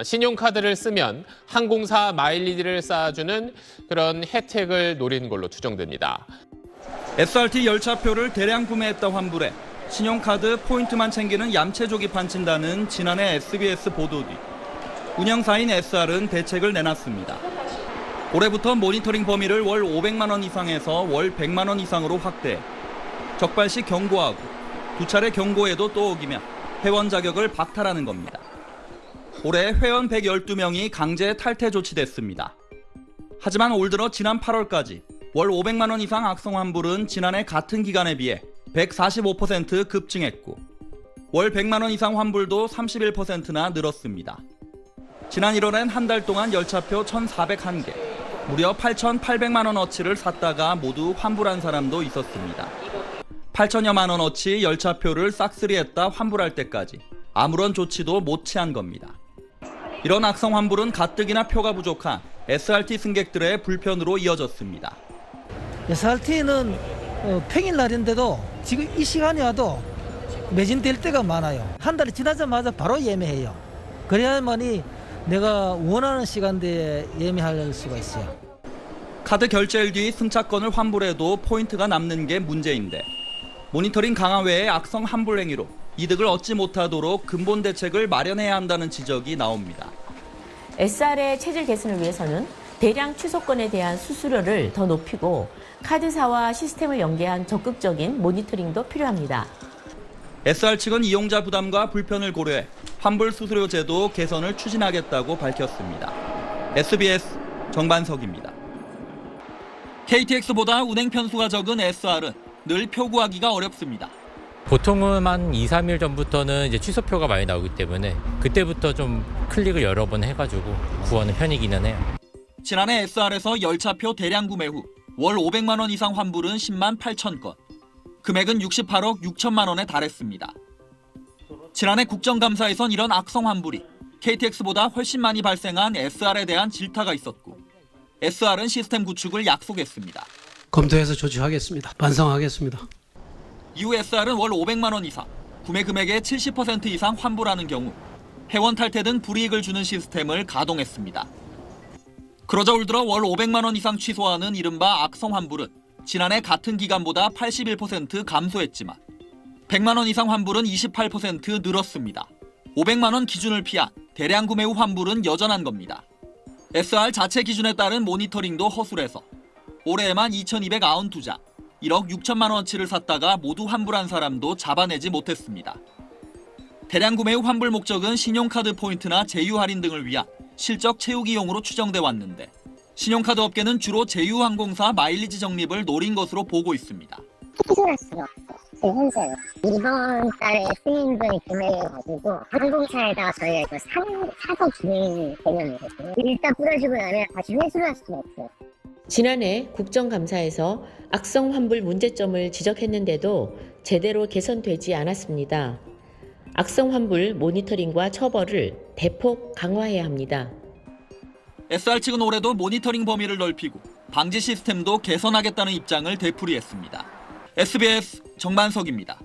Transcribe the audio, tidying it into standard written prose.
신용카드를 쓰면 항공사 마일리지를 쌓아주는 그런 혜택을 노린 걸로 추정됩니다. SRT 열차표를 대량 구매했다 환불해 신용카드 포인트만 챙기는 얌체족이 판친다는 지난해 SBS 보도 뒤 운영사인 SR은 대책을 내놨습니다. 올해부터 모니터링 범위를 월 500만 원 이상에서 월 100만 원 이상으로 확대해 적발 시 경고하고 두 차례 경고에도 또 어기면 회원 자격을 박탈하는 겁니다. 올해 회원 112명이 강제 탈퇴 조치됐습니다. 하지만 올 들어 지난 8월까지 월 500만 원 이상 악성 환불은 지난해 같은 기간에 비해 145% 급증했고 월 100만 원 이상 환불도 31%나 늘었습니다. 지난 1월엔 한 달 동안 열차표 1,401개, 무려 8,800만 원어치를 샀다가 모두 환불한 사람도 있었습니다. 8천여만 원어치 열차표를 싹쓸이했다 환불할 때까지 아무런 조치도 못 취한 겁니다. 이런 악성 환불은 가뜩이나 표가 부족한 SRT 승객들의 불편으로 이어졌습니다. SRT는 평일날인데도 지금 이 시간이 와도 매진될 때가 많아요. 한 달이 지나자마자 바로 예매해요. 그래야만이 내가 원하는 시간대에 예매할 수가 있어요. 카드 결제일 뒤 승차권을 환불해도 포인트가 남는 게 문제인데 모니터링 강화 외에 악성 환불 행위로 이득을 얻지 못하도록 근본 대책을 마련해야 한다는 지적이 나옵니다. SR의 체질 개선을 위해서는 대량 취소권에 대한 수수료를 더 높이고 카드사와 시스템을 연계한 적극적인 모니터링도 필요합니다. SR 측은 이용자 부담과 불편을 고려해 환불 수수료 제도 개선을 추진하겠다고 밝혔습니다. SBS 정반석입니다. KTX보다 운행 편수가 적은 SR은 늘 표구하기가 어렵습니다. 보통은 한 2, 3일 전부터는 이제 취소표가 많이 나오기 때문에 그때부터 좀 클릭을 여러 번 해가지고 구하는 편이기는 해요. 지난해 SR에서 열차표 대량 구매 후 월 500만 원 이상 환불은 10만 8천 건. 금액은 68억 6천만 원에 달했습니다. 지난해 국정감사에선 이런 악성 환불이 KTX보다 훨씬 많이 발생한 SR에 대한 질타가 있었고 SR은 시스템 구축을 약속했습니다. 검토해서 조치하겠습니다. 반성하겠습니다. 이후 SR은 월 500만 원 이상, 구매 금액의 70% 이상 환불하는 경우 회원 탈퇴 등 불이익을 주는 시스템을 가동했습니다. 그러자 올 들어 월 500만 원 이상 취소하는 이른바 악성 환불은 지난해 같은 기간보다 81% 감소했지만 100만 원 이상 환불은 28% 늘었습니다. 500만 원 기준을 피한 대량 구매 후 환불은 여전한 겁니다. SR 자체 기준에 따른 모니터링도 허술해서 올해에만 2,292장, 1억 6천만 원어치를 샀다가 모두 환불한 사람도 잡아내지 못했습니다. 대량 구매 후 환불 목적은 신용카드 포인트나 제휴 할인 등을 위한 실적 채우기용으로 추정돼 왔는데 신용카드 업계는 주로 제휴항공사 마일리지 적립을 노린 것으로 보고 있습니다. 특수할 수가 없어요. 현재 이번 달에 승인분 구매해가지고 항공사에다가 저희가 사서 주는 개념이거든요. 일단 뿌려주고 나면 다시 회수를 할 수가 없어요. 지난해 국정감사에서 악성 환불 문제점을 지적했는데도 제대로 개선되지 않았습니다. 악성 환불 모니터링과 처벌을 대폭 강화해야 합니다. SR 측은 올해도 모니터링 범위를 넓히고 방지 시스템도 개선하겠다는 입장을 되풀이했습니다. SBS 정반석입니다.